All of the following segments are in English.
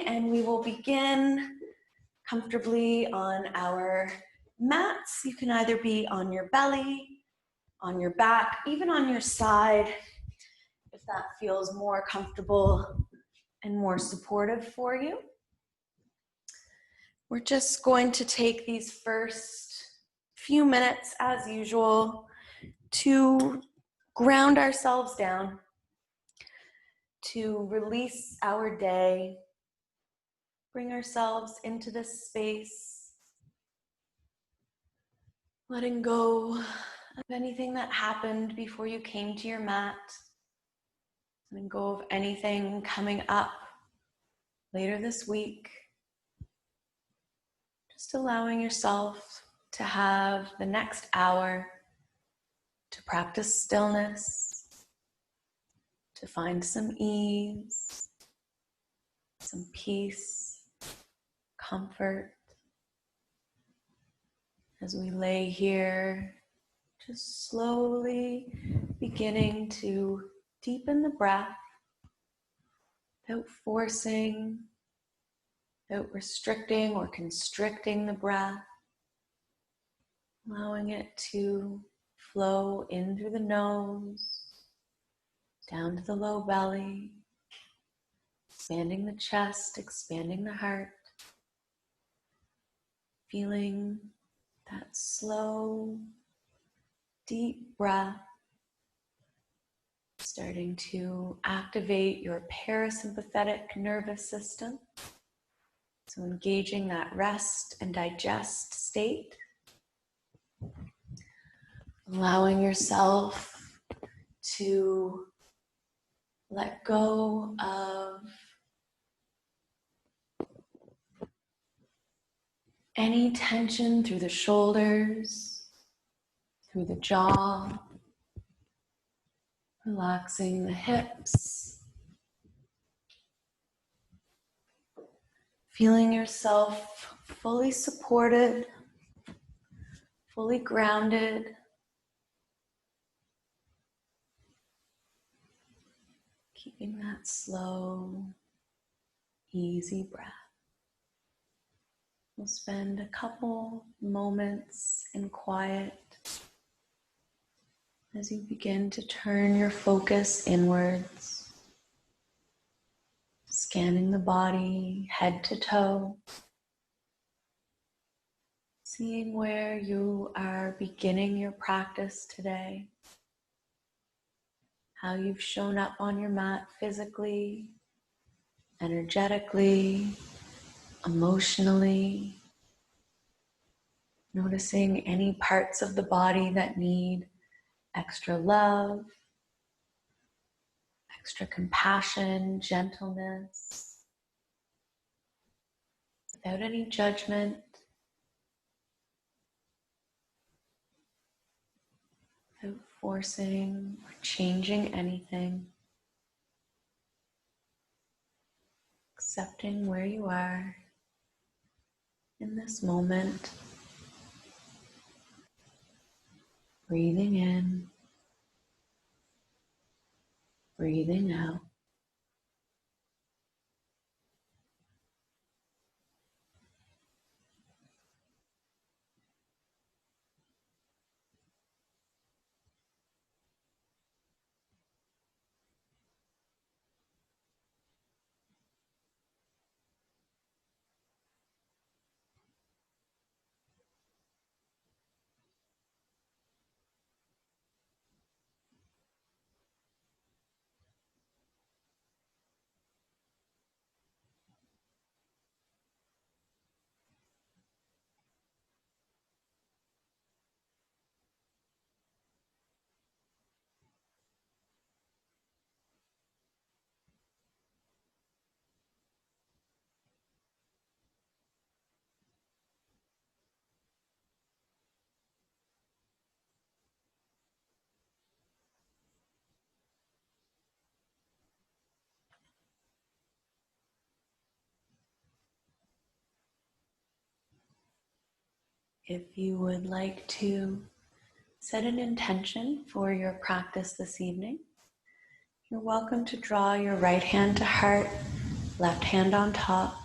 and we will begin comfortably on our mats. You can either be on your belly, on your back, even on your side, if that feels more comfortable and more supportive for you. We're just going to take these first few minutes, as usual, to ground ourselves down, to release our day, bring ourselves into this space, letting go of anything that happened before you came to your mat, letting go of anything coming up later this week. Just allowing yourself to have the next hour to practice stillness, to find some ease, some peace, comfort. As we lay here, just slowly beginning to deepen the breath without forcing, without restricting or constricting the breath, allowing it to flow in through the nose, down to the low belly, expanding the chest, expanding the heart, feeling that slow, deep breath starting to activate your parasympathetic nervous system. So engaging that rest and digest state. Allowing yourself to let go of any tension through the shoulders, through the jaw, relaxing the hips, feeling yourself fully supported, fully grounded, keeping that slow, easy breath. We'll spend a couple moments in quiet as you begin to turn your focus inwards, scanning the body head to toe, seeing where you are beginning your practice today, how you've shown up on your mat physically, energetically, emotionally, noticing any parts of the body that need extra love, extra compassion, gentleness, without any judgment, without forcing or changing anything, accepting where you are in this moment, breathing in, breathing out. If you would like to set an intention for your practice this evening, you're welcome to draw your right hand to heart Left hand on top.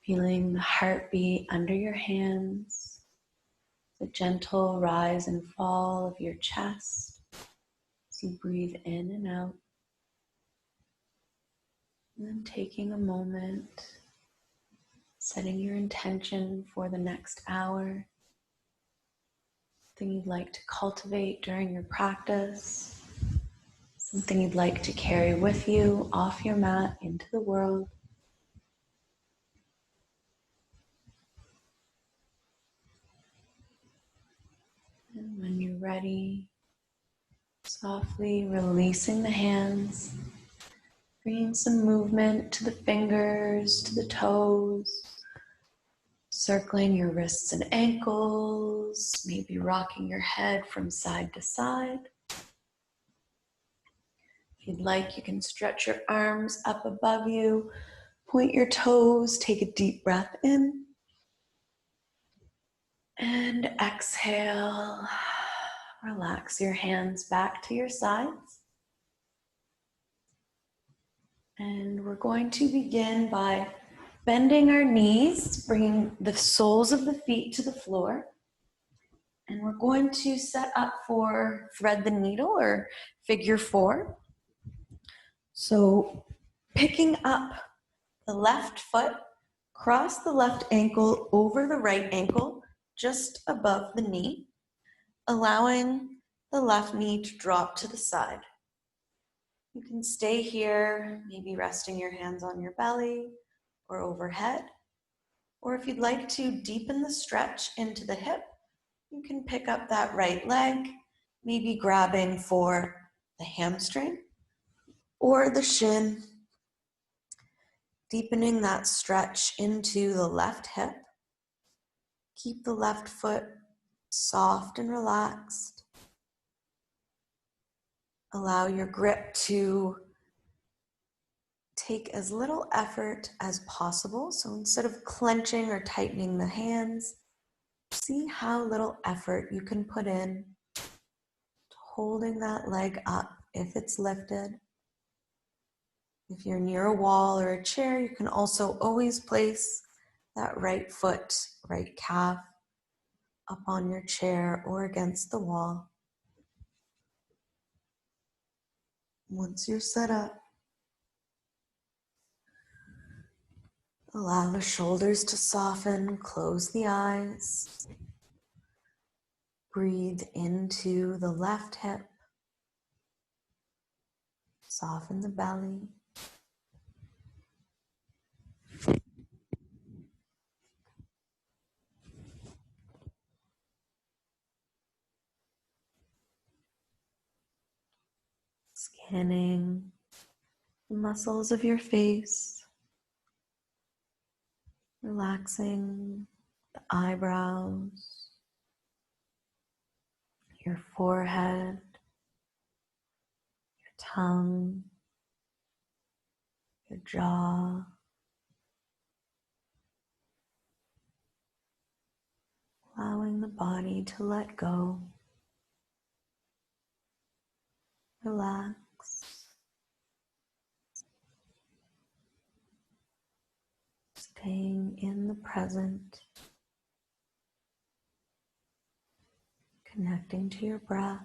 Feeling the heartbeat under your hands. The gentle rise and fall of your chest as you breathe in and out. And then taking a moment, setting your intention for the next hour. Something you'd like to cultivate during your practice. Something you'd like to carry with you off your mat into the world. And when you're ready, softly releasing the hands, bringing some movement to the fingers, to the toes, circling your wrists and ankles, maybe rocking your head from side to side. If you'd like, you can stretch your arms up above you, point your toes, take a deep breath in, and exhale. Relax your hands back to your sides. And we're going to begin by bending our knees, bringing the soles of the feet to the floor. And we're going to set up for thread the needle or figure 4. So picking up the left foot, cross the left ankle over the right ankle, just above the knee, allowing the left knee to drop to the side. You can stay here, maybe resting your hands on your belly or overhead. Or if you'd like to deepen the stretch into the hip, you can pick up that right leg, maybe grabbing for the hamstring or the shin, deepening that stretch into the left hip. Keep the left foot soft and relaxed. Allow your grip to take as little effort as possible. So instead of clenching or tightening the hands, see how little effort you can put in to holding that leg up if it's lifted. If you're near a wall or a chair, you can also always place that right foot, right calf up on your chair or against the wall. Once you're set up, allow the shoulders to soften, close the eyes. Breathe into the left hip. Soften the belly. Scanning the muscles of your face. Relaxing the eyebrows, your forehead, your tongue, your jaw. Allowing the body to let go. Relax. Staying in the present. Connecting to your breath.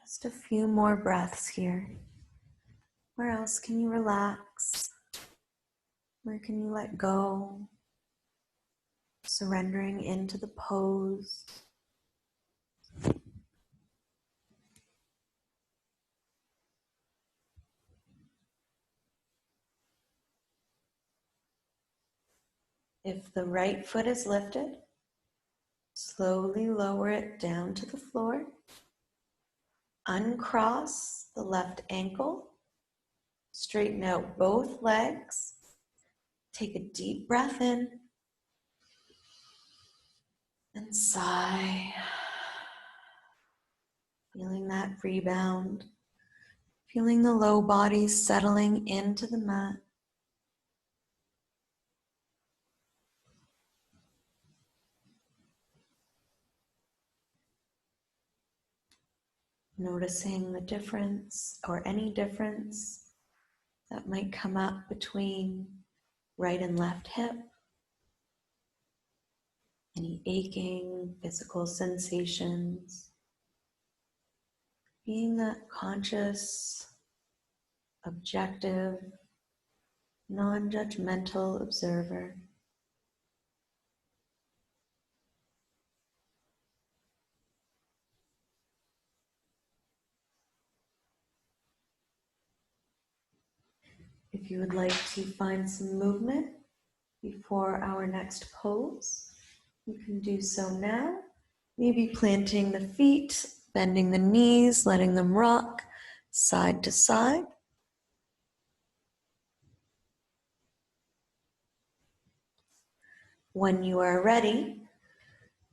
Just a few more breaths here. Where else can you relax? Where can you let go? Surrendering into the pose. If the right foot is lifted, slowly lower it down to the floor. Uncross the left ankle. Straighten out both legs. Take a deep breath in and sigh. Feeling that rebound. Feeling the low body settling into the mat. Noticing the difference or any difference that might come up between right and left hip. Any aching, physical sensations. Being that conscious, objective, non-judgmental observer. If you would like to find some movement before our next pose, you can do so now. Maybe planting the feet, bending the knees, letting them rock side to side. When you are ready,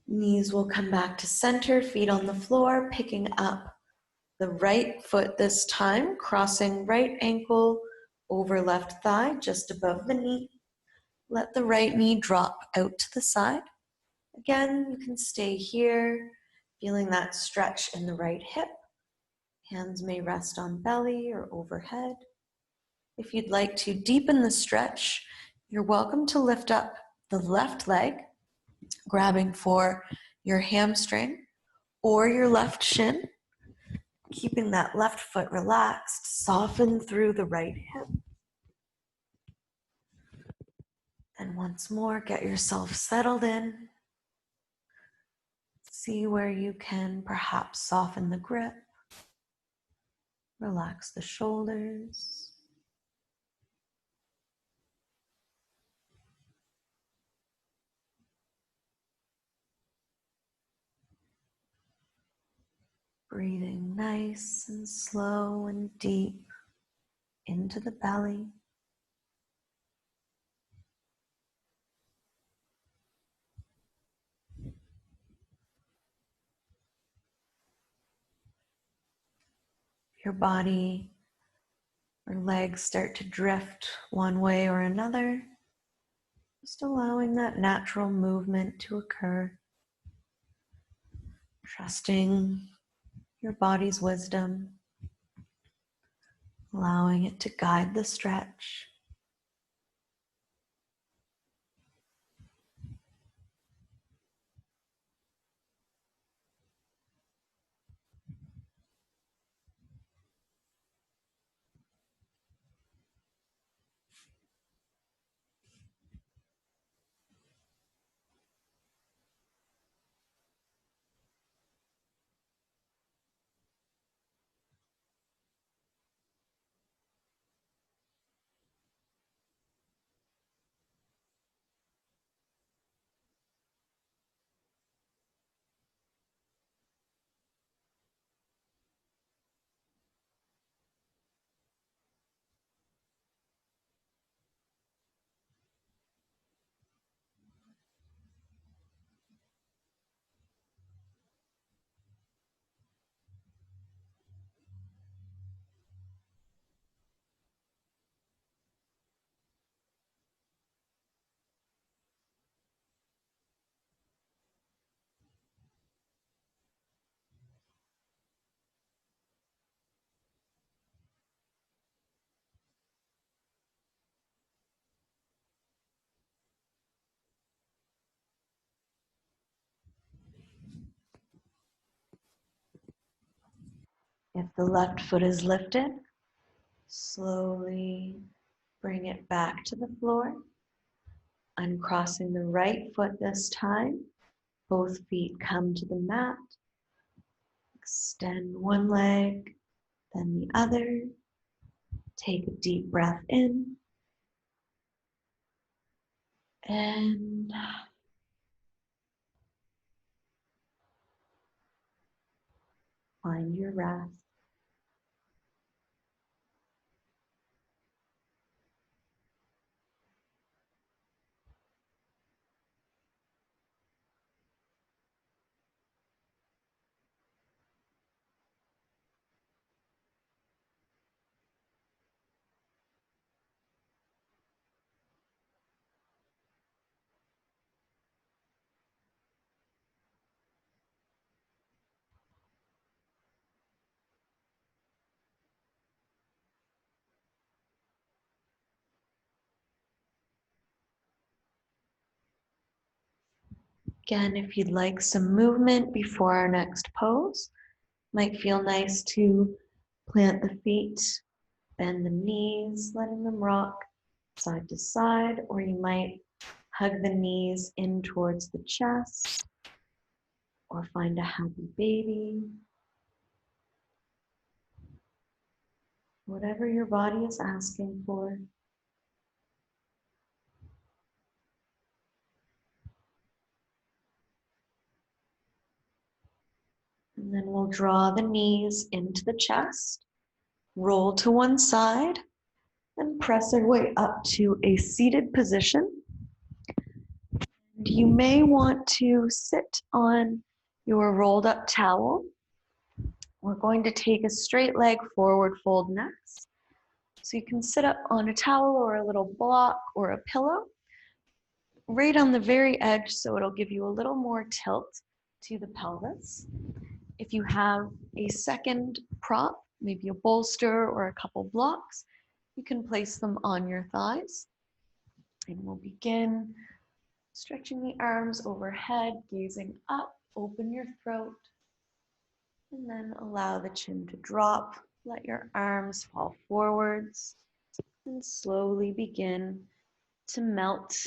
knees will come back to center, feet on the floor, picking up the right foot this time, crossing right ankle over left thigh, just above the knee. Let the right knee drop out to the side. Again, you can stay here, feeling that stretch in the right hip. Hands may rest on belly or overhead. If you'd like to deepen the stretch, you're welcome to lift up the left leg, grabbing for your hamstring or your left shin, keeping that left foot relaxed, soften through the right hip. And once more, get yourself settled in. See where you can perhaps soften the grip, relax the shoulders. Breathing nice and slow and deep into the belly. Your body or legs start to drift one way or another, just allowing that natural movement to occur. Trusting your body's wisdom, allowing it to guide the stretch. If the left foot is lifted, slowly bring it back to the floor. Uncrossing the right foot this time. Both feet come to the mat. Extend one leg, then the other. Take a deep breath in And find your rest. Again, if you'd like some movement before our next pose, might feel nice to plant the feet, bend the knees, letting them rock side to side, or you might hug the knees in towards the chest, or find a happy baby. Whatever your body is asking for. And then we'll draw the knees into the chest, roll to one side, and press our way up to a seated position. And you may want to sit on your rolled up towel. We're going to take a straight leg forward fold next. So you can sit up on a towel or a little block or a pillow, right on the very edge, so it'll give you a little more tilt to the pelvis. If you have a second prop, maybe a bolster or a couple blocks, you can place them on your thighs. And we'll begin stretching the arms overhead, gazing up, open your throat, and then allow the chin to drop. Let your arms fall forwards and slowly begin to melt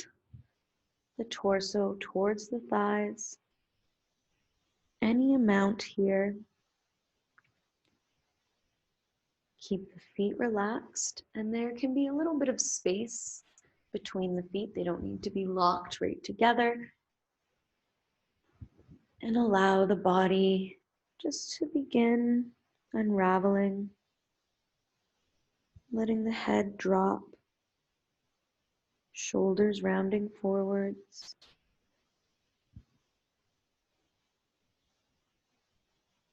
the torso towards the thighs. Any amount here. Keep the feet relaxed, and there can be a little bit of space between the feet. They don't need to be locked right together. And allow the body just to begin unraveling, letting the head drop, shoulders rounding forwards.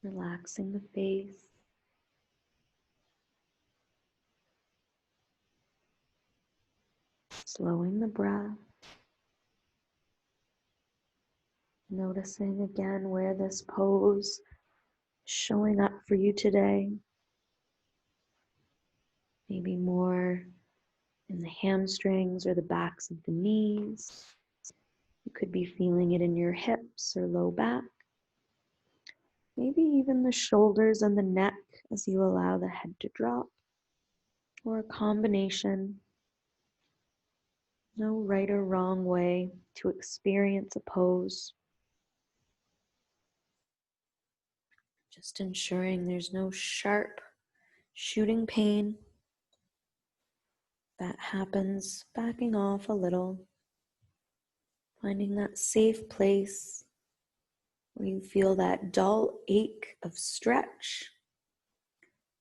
Relaxing the face. Slowing the breath. Noticing again where this pose is showing up for you today. Maybe more in the hamstrings or the backs of the knees. You could be feeling it in your hips or low back. Maybe even the shoulders and the neck as you allow the head to drop. Or a combination. No right or wrong way to experience a pose. Just ensuring there's no sharp shooting pain. That happens backing off a little. Finding that safe place where you feel that dull ache of stretch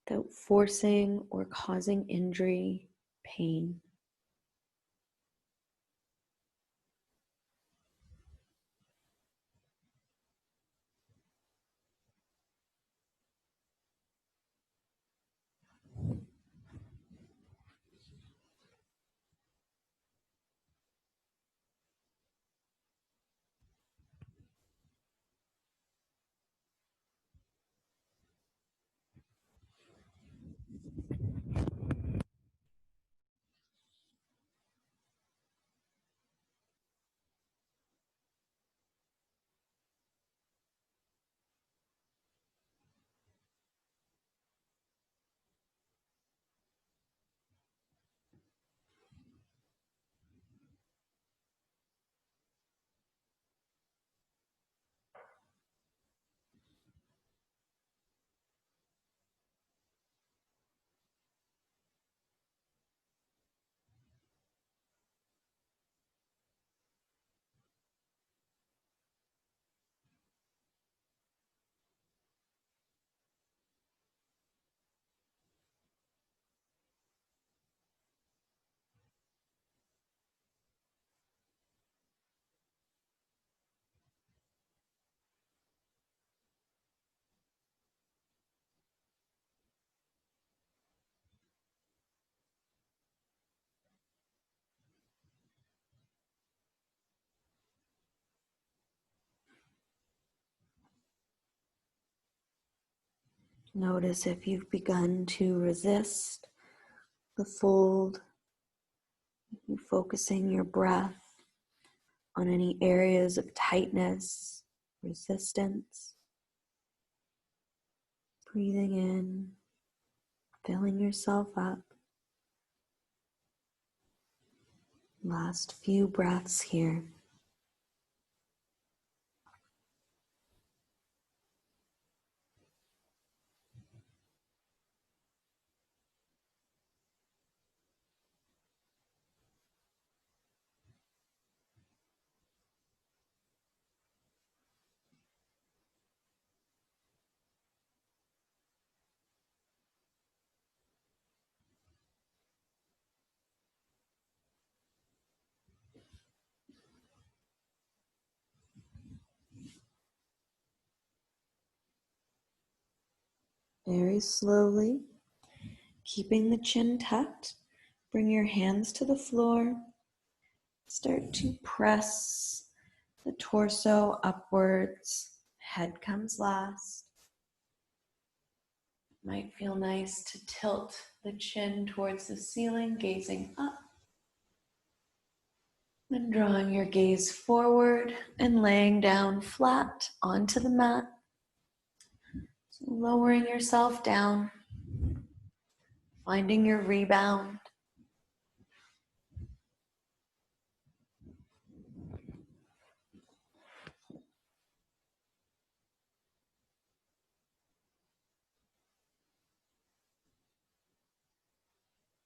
without forcing or causing injury, pain. Notice if you've begun to resist the fold, you focusing your breath on any areas of tightness, resistance. Breathing in, filling yourself up. Last few breaths here. Very slowly, keeping the chin tucked, bring your hands to the floor. Start to press the torso upwards. Head comes last. Might feel nice to tilt the chin towards the ceiling, gazing up. Then drawing your gaze forward and laying down flat onto the mat. So lowering yourself down, finding your rebound.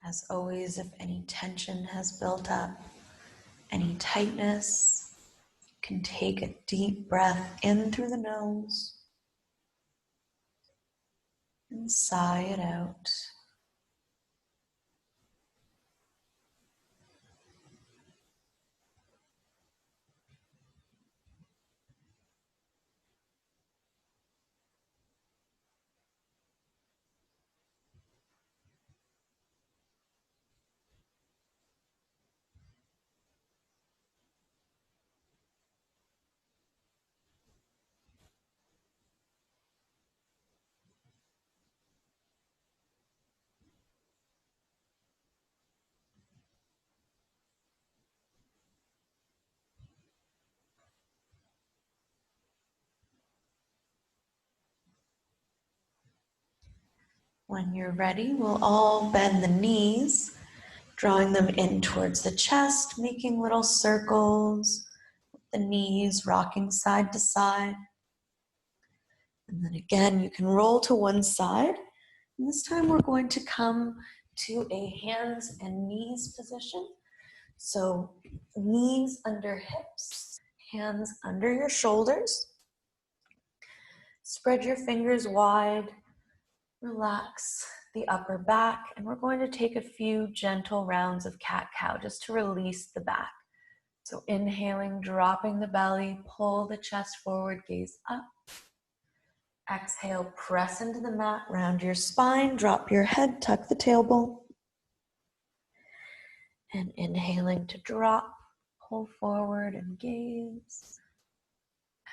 As always, if any tension has built up, any tightness, you can take a deep breath in through the nose and sigh it out. When you're ready, we'll all bend the knees, drawing them in towards the chest, making little circles, the knees rocking side to side. And then again, you can roll to one side. And this time we're going to come to a hands and knees position. So knees under hips, hands under your shoulders. Spread your fingers wide. Relax the upper back, and we're going to take a few gentle rounds of cat-cow just to release the back. So inhaling, dropping the belly, pull the chest forward, gaze up. Exhale, press into the mat, round your spine, drop your head, tuck the tailbone. And inhaling to drop, pull forward and gaze.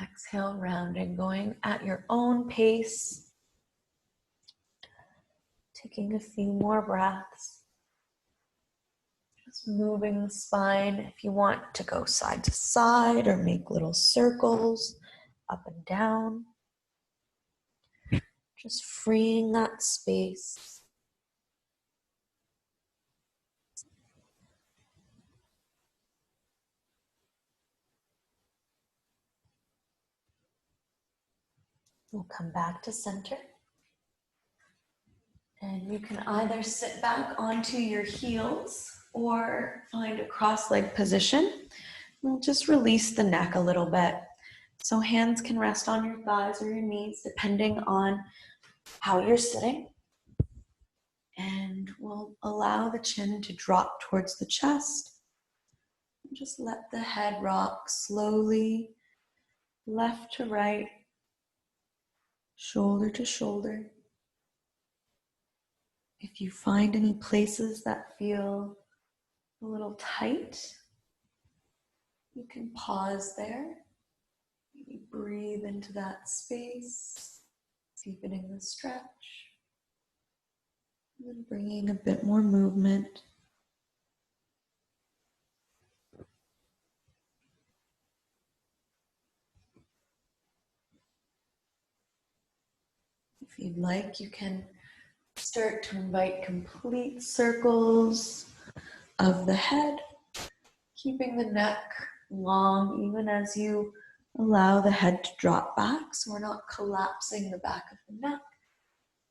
Exhale, rounding, going at your own pace. Taking a few more breaths. Just moving the spine. If you want to go side to side or make little circles up and down. Just freeing that space. We'll come back to center. And you can either sit back onto your heels or find a cross-leg position. We'll just release the neck a little bit. So hands can rest on your thighs or your knees depending on how you're sitting. And we'll allow the chin to drop towards the chest. Just let the head rock slowly, left to right, shoulder to shoulder. If you find any places that feel a little tight, you can pause there. Maybe breathe into that space. Deepening the stretch. And then bringing a bit more movement. If you'd like, you can start to invite complete circles of the head, keeping the neck long even as you allow the head to drop back, so we're not collapsing the back of the neck.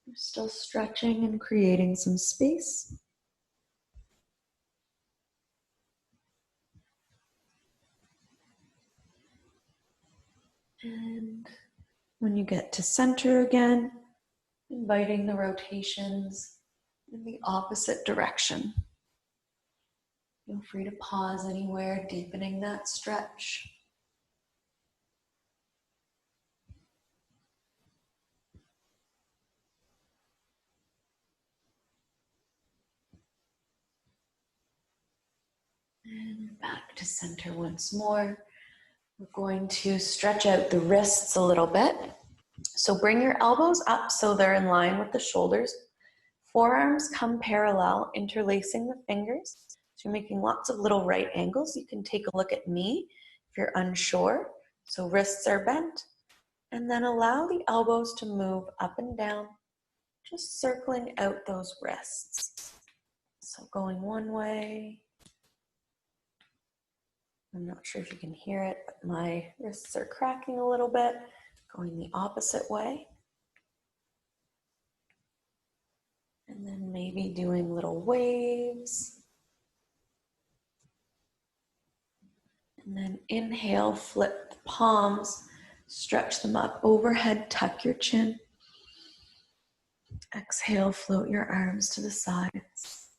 We're still stretching and creating some space. And when you get to center again, inviting the rotations in the opposite direction. Feel free to pause anywhere, deepening that stretch. And back to center once more. We're going to stretch out the wrists a little bit. So bring your elbows up so they're in line with the shoulders. Forearms come parallel, interlacing the fingers. So you're making lots of little right angles. You can take a look at me if you're unsure. So wrists are bent. And then allow the elbows to move up and down, just circling out those wrists. So going one way. I'm not sure if you can hear it, but my wrists are cracking a little bit. Going the opposite way. And then maybe doing little waves. And then inhale, flip the palms, stretch them up overhead, tuck your chin. Exhale, float your arms to the sides.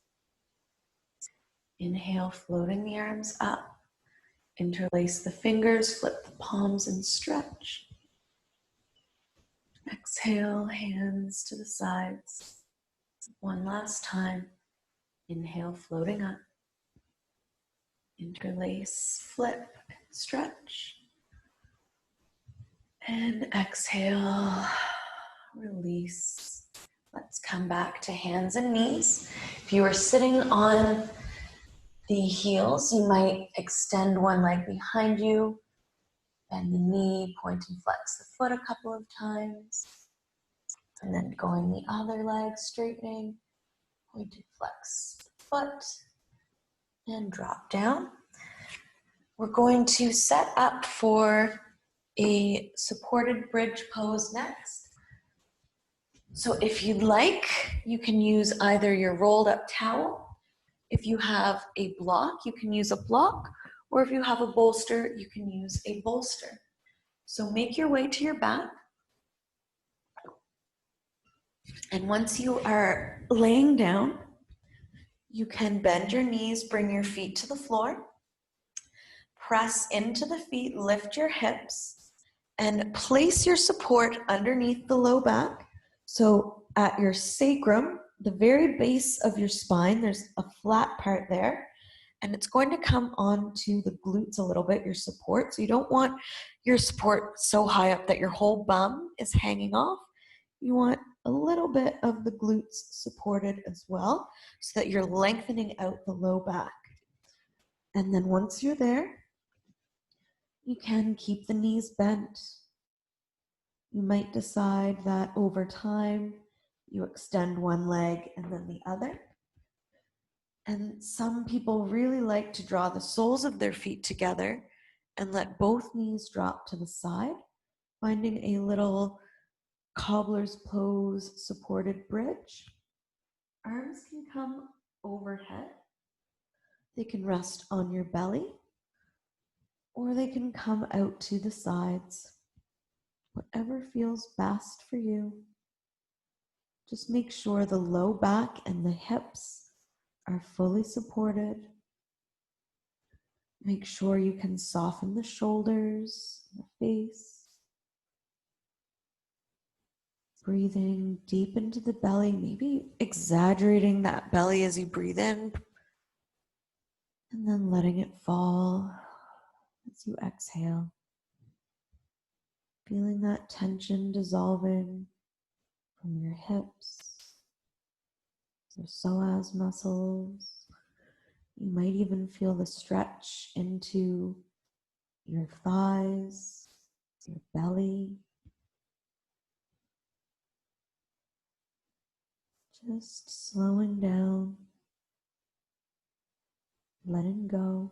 Inhale, floating the arms up. Interlace the fingers, flip the palms and stretch. Exhale, hands to the sides. One last time. Inhale, floating up. Interlace, flip, and stretch. And exhale, release. Let's come back to hands and knees. If you are sitting on the heels, you might extend one leg behind you, bend the knee, point and flex the foot a couple of times, and then going the other leg, straightening, point and flex the foot, and drop down. We're going to set up for a supported bridge pose next. So if you'd like, you can use either your rolled up towel. If you have a block, you can use a block, or if you have a bolster, you can use a bolster. So make your way to your back. And once you are laying down, you can bend your knees, bring your feet to the floor, press into the feet, lift your hips, and place your support underneath the low back. So at your sacrum, the very base of your spine, there's a flat part there, and it's going to come onto the glutes a little bit, your support. So you don't want your support so high up that your whole bum is hanging off. You want a little bit of the glutes supported as well, so that you're lengthening out the low back. And then once you're there, you can keep the knees bent. You might decide that over time, you extend one leg and then the other. And some people really like to draw the soles of their feet together and let both knees drop to the side, finding a little cobbler's pose supported bridge. Arms can come overhead. They can rest on your belly, or they can come out to the sides. Whatever feels best for you. Just make sure the low back and the hips are fully supported. Make sure you can soften the shoulders, the face. Breathing deep into the belly, maybe exaggerating that belly as you breathe in, and then letting it fall as you exhale. Feeling that tension dissolving. from your hips, your psoas muscles. You might even feel the stretch into your thighs, your belly. Just slowing down, letting go.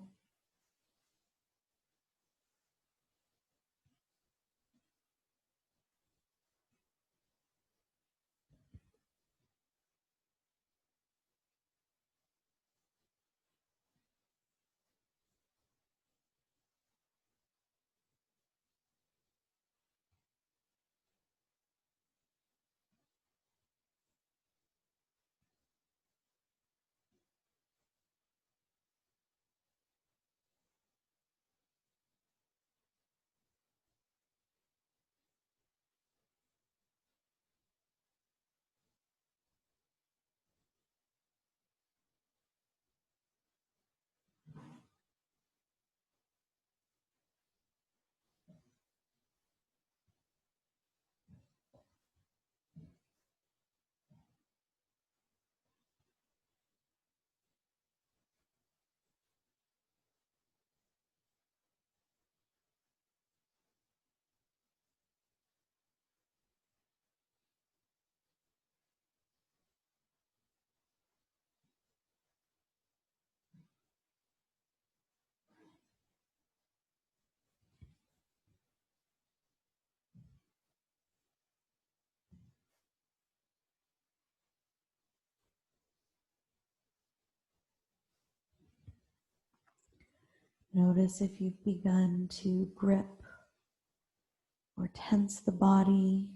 Notice if you've begun to grip or tense the body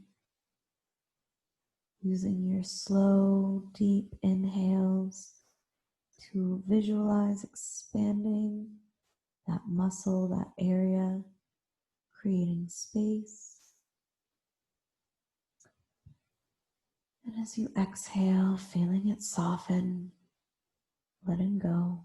using your slow, deep inhales to visualize expanding that muscle, that area, creating space. And as you exhale, feeling it soften, letting go.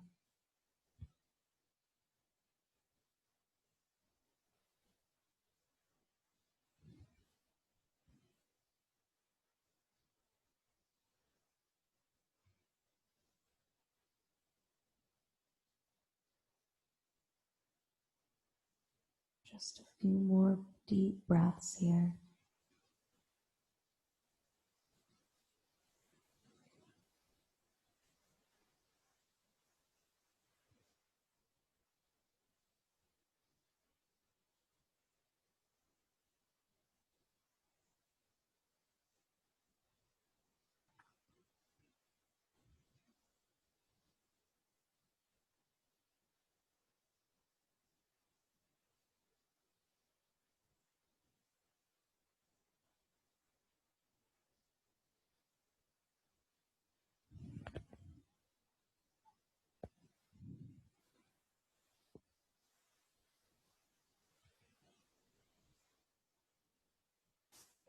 Just a few more deep breaths here.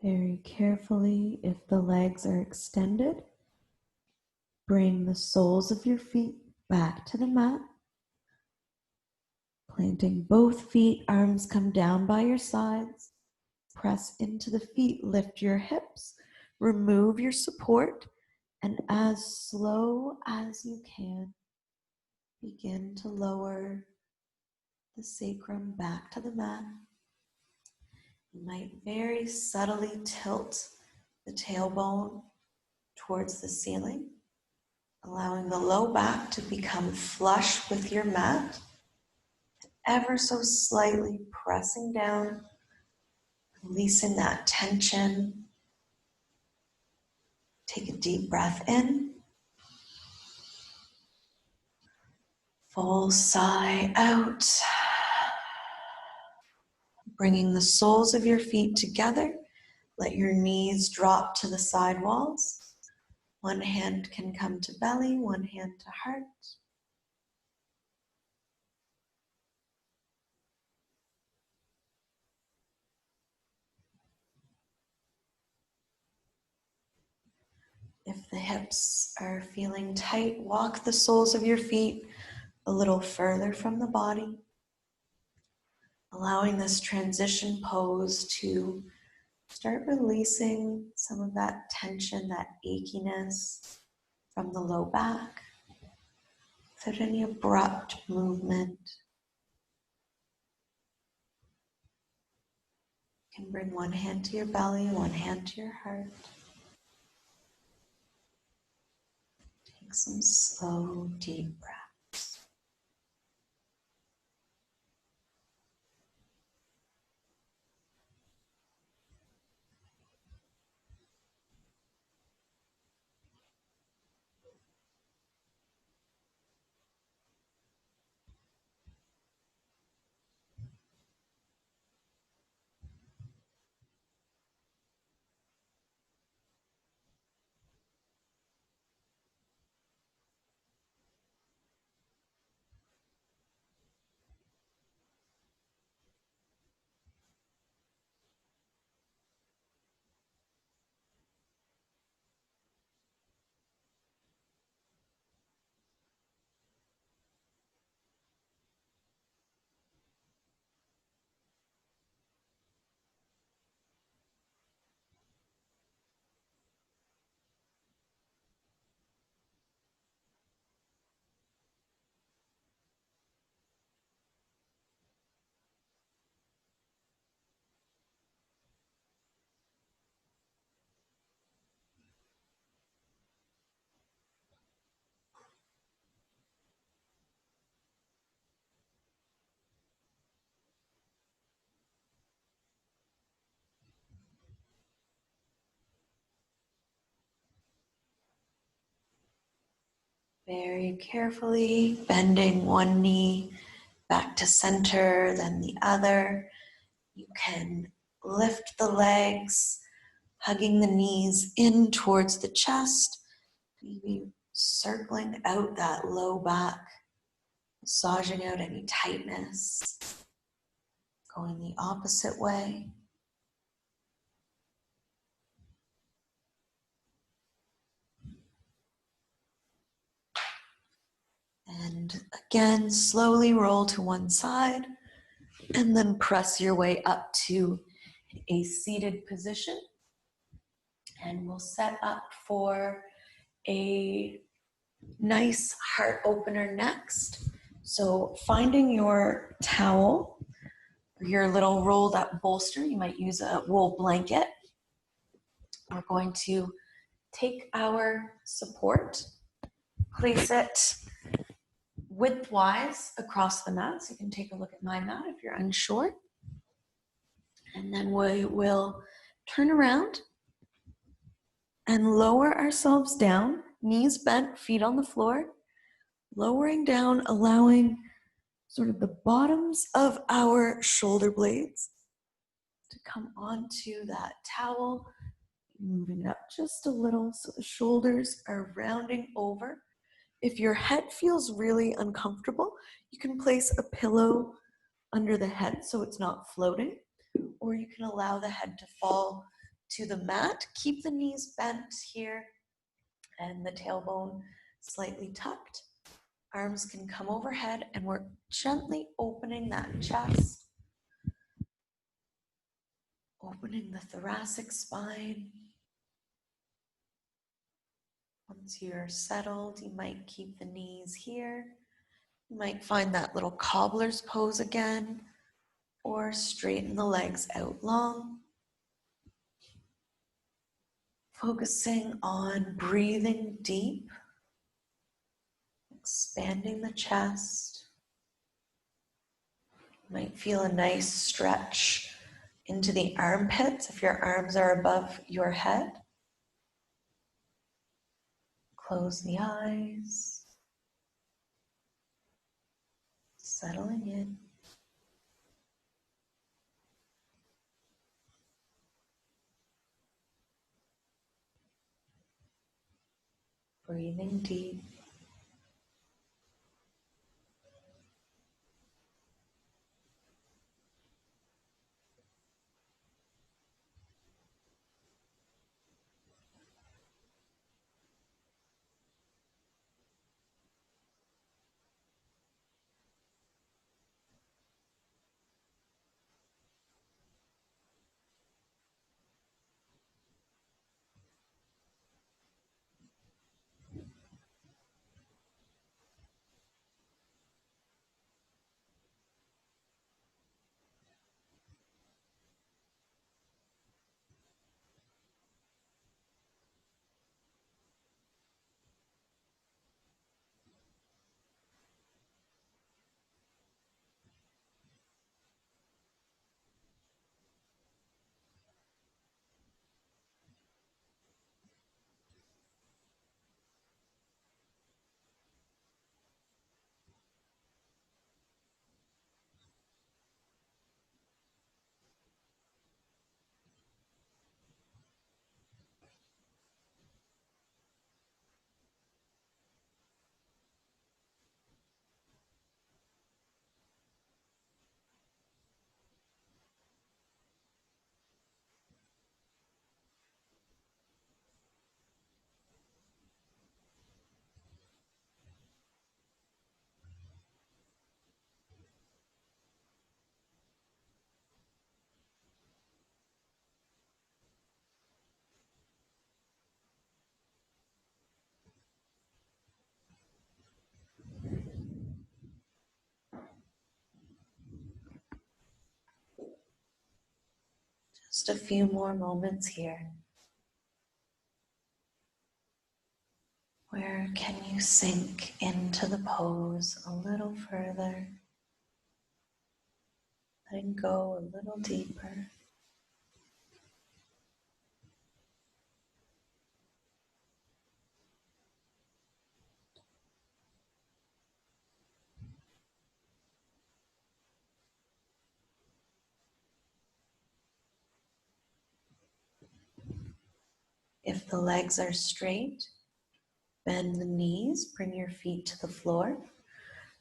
Very carefully, if the legs are extended, bring the soles of your feet back to the mat. Planting both feet, arms come down by your sides. Press into the feet, lift your hips, remove your support, and as slow as you can, begin to lower the sacrum back to the mat. You might very subtly tilt the tailbone towards the ceiling, allowing the low back to become flush with your mat, ever so slightly pressing down, releasing that tension. Take a deep breath in. Full sigh out. Bringing the soles of your feet together. Let your knees drop to the side walls. One hand can come to belly, one hand to heart. If the hips are feeling tight, walk the soles of your feet a little further from the body, allowing this transition pose to Start releasing some of that tension, that achiness from the low back without any abrupt movement. You can bring one hand to your belly, one hand to your heart. Take some slow, deep breaths. Very carefully bending one knee back to center, then the other. You can lift the legs, hugging the knees in towards the chest, maybe circling out that low back, massaging out any tightness, going the opposite way. And again, slowly roll to one side and then press your way up to a seated position. And we'll set up for a nice heart opener next. So finding your towel or your little rolled up bolster, you might use a wool blanket. We're going to take our support, place it widthwise across the mat. So you can take a look at my mat if you're unsure. And then we will turn around and lower ourselves down, knees bent, feet on the floor, lowering down, allowing sort of the bottoms of our shoulder blades to come onto that towel, moving it up just a little so the shoulders are rounding over. If your head feels really uncomfortable, you can place a pillow under the head so it's not floating, or you can allow the head to fall to the mat. Keep the knees bent here and the tailbone slightly tucked. Arms can come overhead and we're gently opening that chest, opening the thoracic spine. Once you're settled, you might keep the knees here. You might find that little cobbler's pose again, or straighten the legs out long. Focusing on breathing deep, expanding the chest. You might feel a nice stretch into the armpits if your arms are above your head. Close the eyes, settling in. Breathing deep. Just a few more moments here. Where can you sink into the pose a little further? Letting go a little deeper. If the legs are straight, bend the knees, bring your feet to the floor.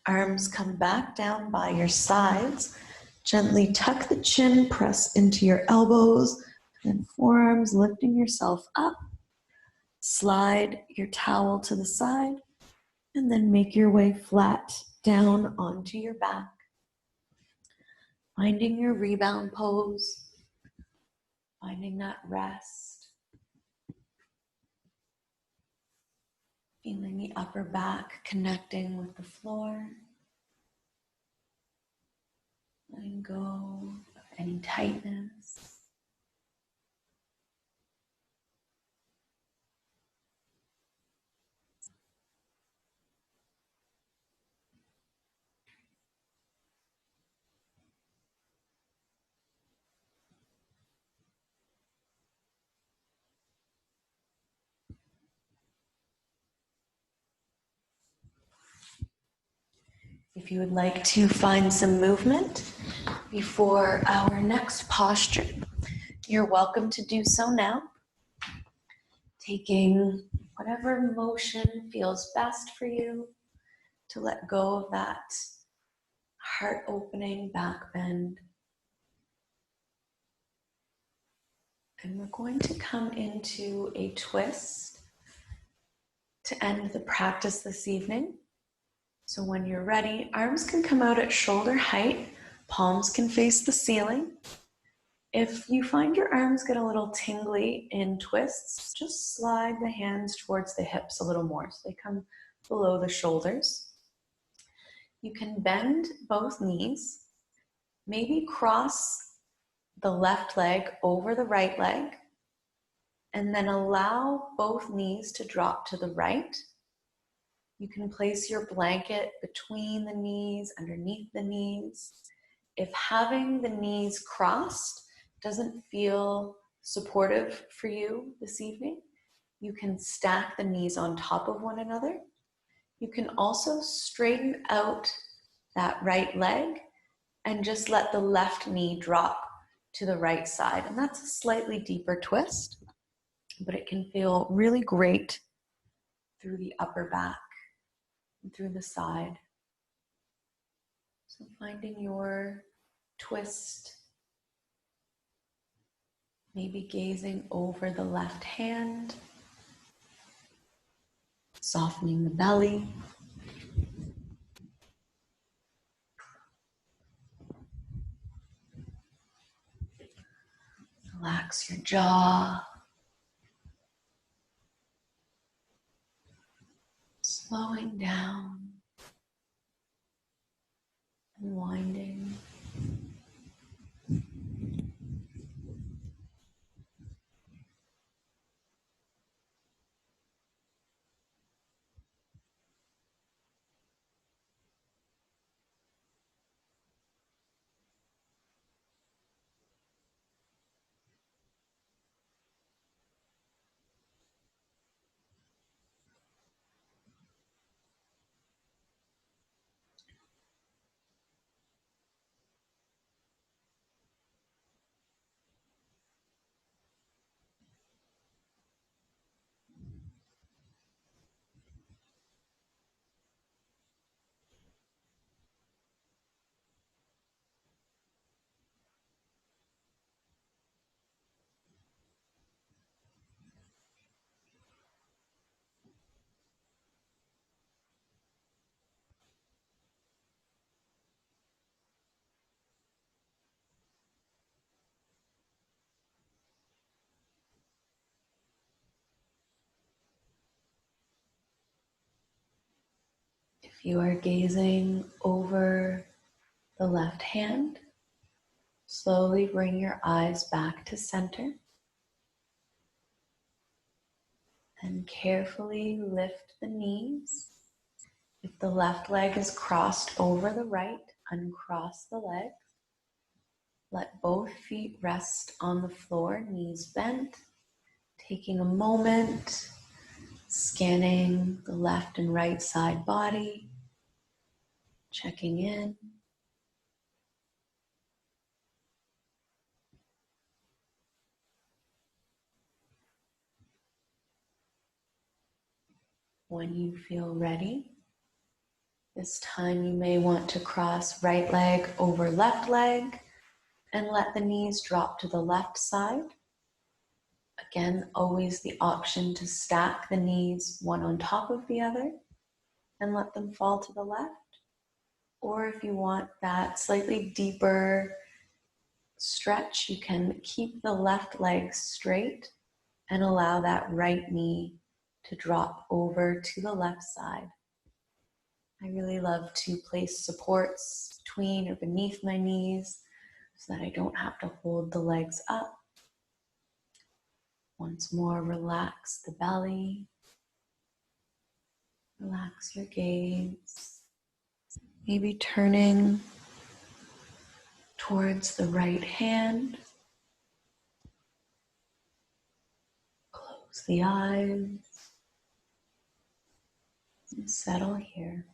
Arms come back down by your sides. Gently tuck the chin, press into your elbows, and forearms, lifting yourself up. Slide your towel to the side, and then make your way flat down onto your back. Finding your rebound pose, finding that rest. Feeling the upper back connecting with the floor. Letting go of any tightness. If you would like to find some movement before our next posture, you're welcome to do so now. Taking whatever motion feels best for you to let go of that heart opening back bend. And we're going to come into a twist to end the practice this evening. So when you're ready, arms can come out at shoulder height, palms can face the ceiling. If you find your arms get a little tingly in twists, just slide the hands towards the hips a little more so they come below the shoulders. You can bend both knees, maybe cross the left leg over the right leg, and then allow both knees to drop to the right. You can place your blanket between the knees, underneath the knees. If having the knees crossed doesn't feel supportive for you this evening, you can stack the knees on top of one another. You can also straighten out that right leg and just let the left knee drop to the right side. And that's a slightly deeper twist, but it can feel really great through the upper back and through the side. So finding your twist, maybe gazing over the left hand, softening the belly. Relax your jaw. Slowing down and winding. If you are gazing over the left hand, Slowly bring your eyes back to center and carefully lift the knees. If the left leg is crossed over the right, uncross the leg. Let both feet rest on the floor, knees bent. Taking a moment, scanning the left and right side body, checking in. When you feel ready, this time you may want to cross right leg over left leg and let the knees drop to the left side. Again, always the option to stack the knees one on top of the other and let them fall to the left. Or if you want that slightly deeper stretch, you can keep the left leg straight and allow that right knee to drop over to the left side. I really love to place supports between or beneath my knees so that I don't have to hold the legs up. Once more, relax the belly. Relax your gaze. Maybe turning towards the right hand. Close the eyes and settle here.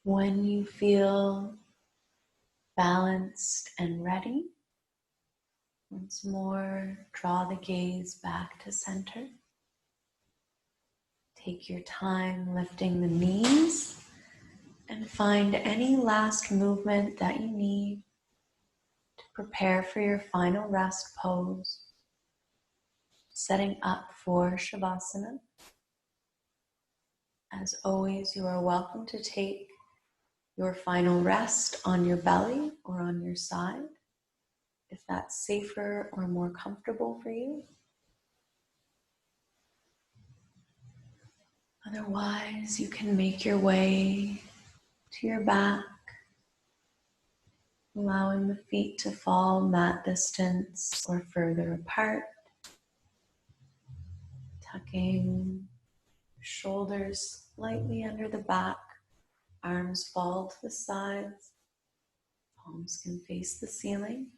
When you feel balanced and ready, once more, draw the gaze back to center. Take your time lifting the knees and find any last movement that you need to prepare for your final rest pose, setting up for Shavasana. As always, you are welcome to take your final rest on your belly or on your side, if that's safer or more comfortable for you. Otherwise, you can make your way to your back, allowing the feet to fall mat distance or further apart, tucking shoulders slightly under the back, arms fall to the sides, palms can face the ceiling.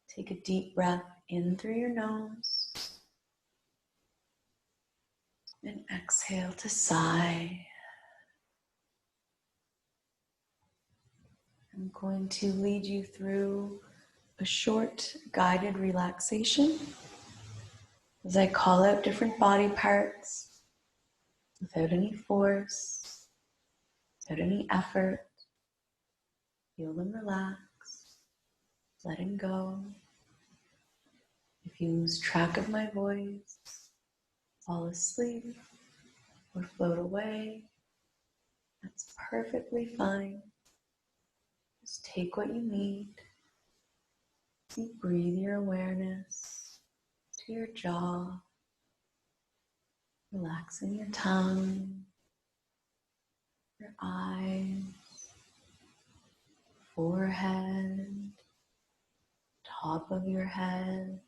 Take a deep breath in through your nose and exhale to sigh. I'm going to lead you through a short guided relaxation as I call out different body parts without any force, without any effort. Feel them relax, letting go. If you lose track of my voice, fall asleep, or float away, that's perfectly fine. Just take what you need. You breathe your awareness to your jaw, relaxing your tongue, your eyes, forehead, top of your head,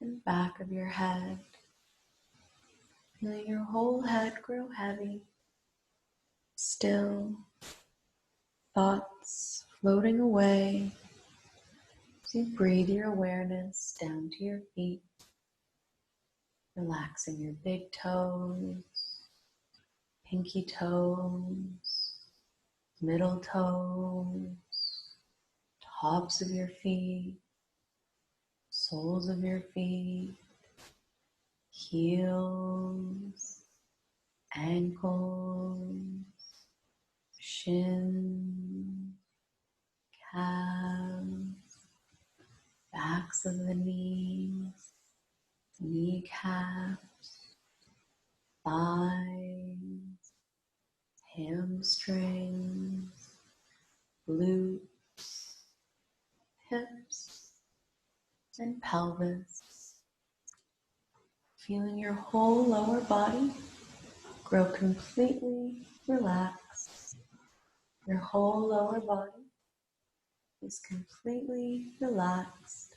and back of your head. Feeling your whole head grow heavy, still, thoughts floating away. So you breathe your awareness down to your feet, relaxing your big toes, pinky toes, middle toes, tops of your feet, soles of your feet, heels, ankles, shins, calves, backs of the knees, kneecaps, thighs, hamstrings, glutes, hips, and pelvis. Feeling your whole lower body grow completely relaxed. Your whole lower body is completely relaxed,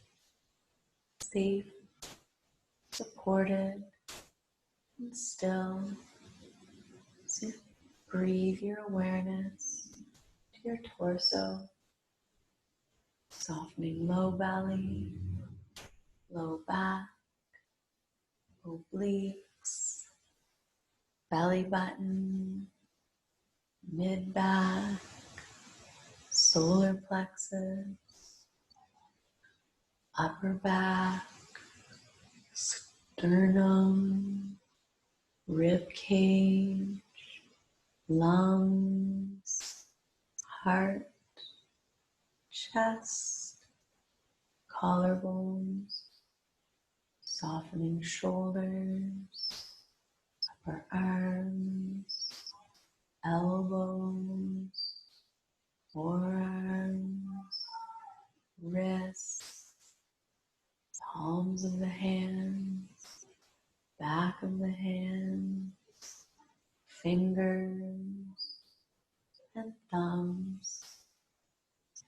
safe, supported, and still. So breathe your awareness to your torso, softening low belly, low back, obliques, belly button, mid back, solar plexus, upper back, sternum, rib cage, lungs, heart, chest, collarbones, softening shoulders, upper arms, elbows, forearms, wrists, palms of the hands, back of the hands, fingers, and thumbs.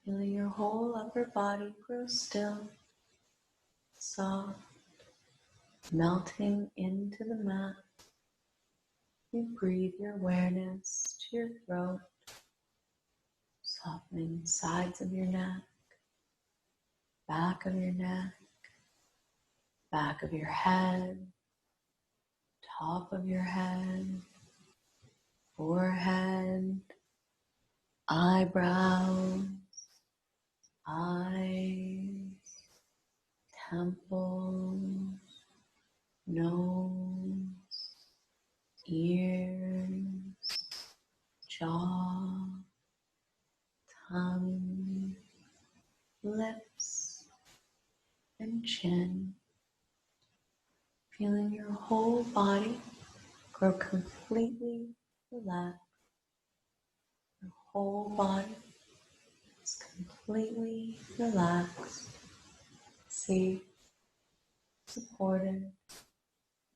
Feeling your whole upper body grow still, soft, melting into the mat. You breathe your awareness to your throat, softening sides of your neck, back of your neck, back of your head, top of your head, forehead, eyebrows, eyes, temples, nose, ears, jaw, tongue, lips, and chin. Feeling your whole body grow completely relaxed. Your whole body is completely relaxed, safe, supported,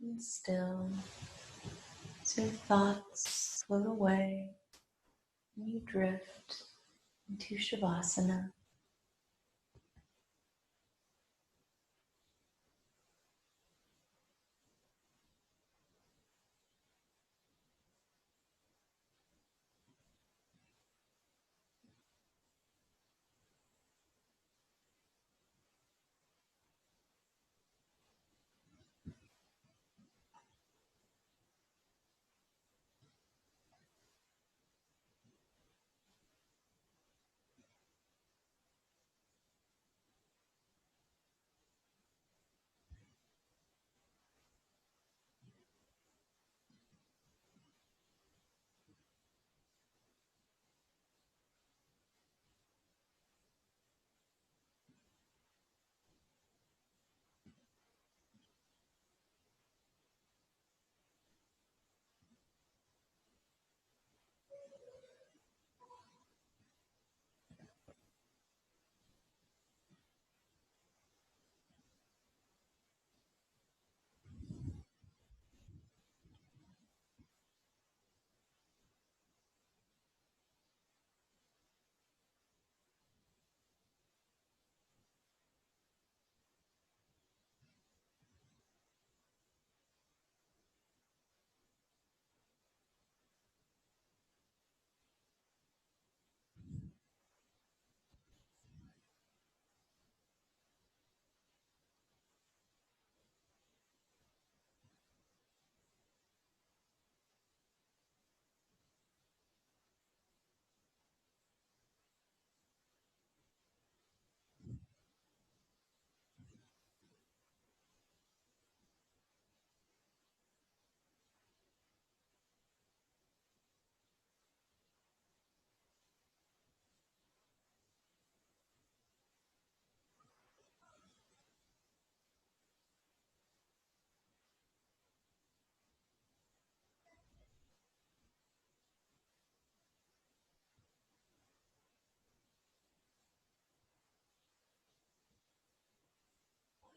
and still. So your thoughts float away and you drift into Shavasana.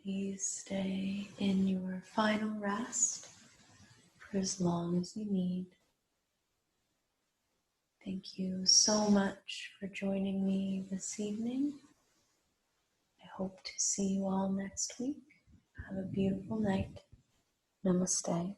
Please stay in your final rest for as long as you need. Thank you so much for joining me this evening. I hope to see you all next week. Have a beautiful night. Namaste.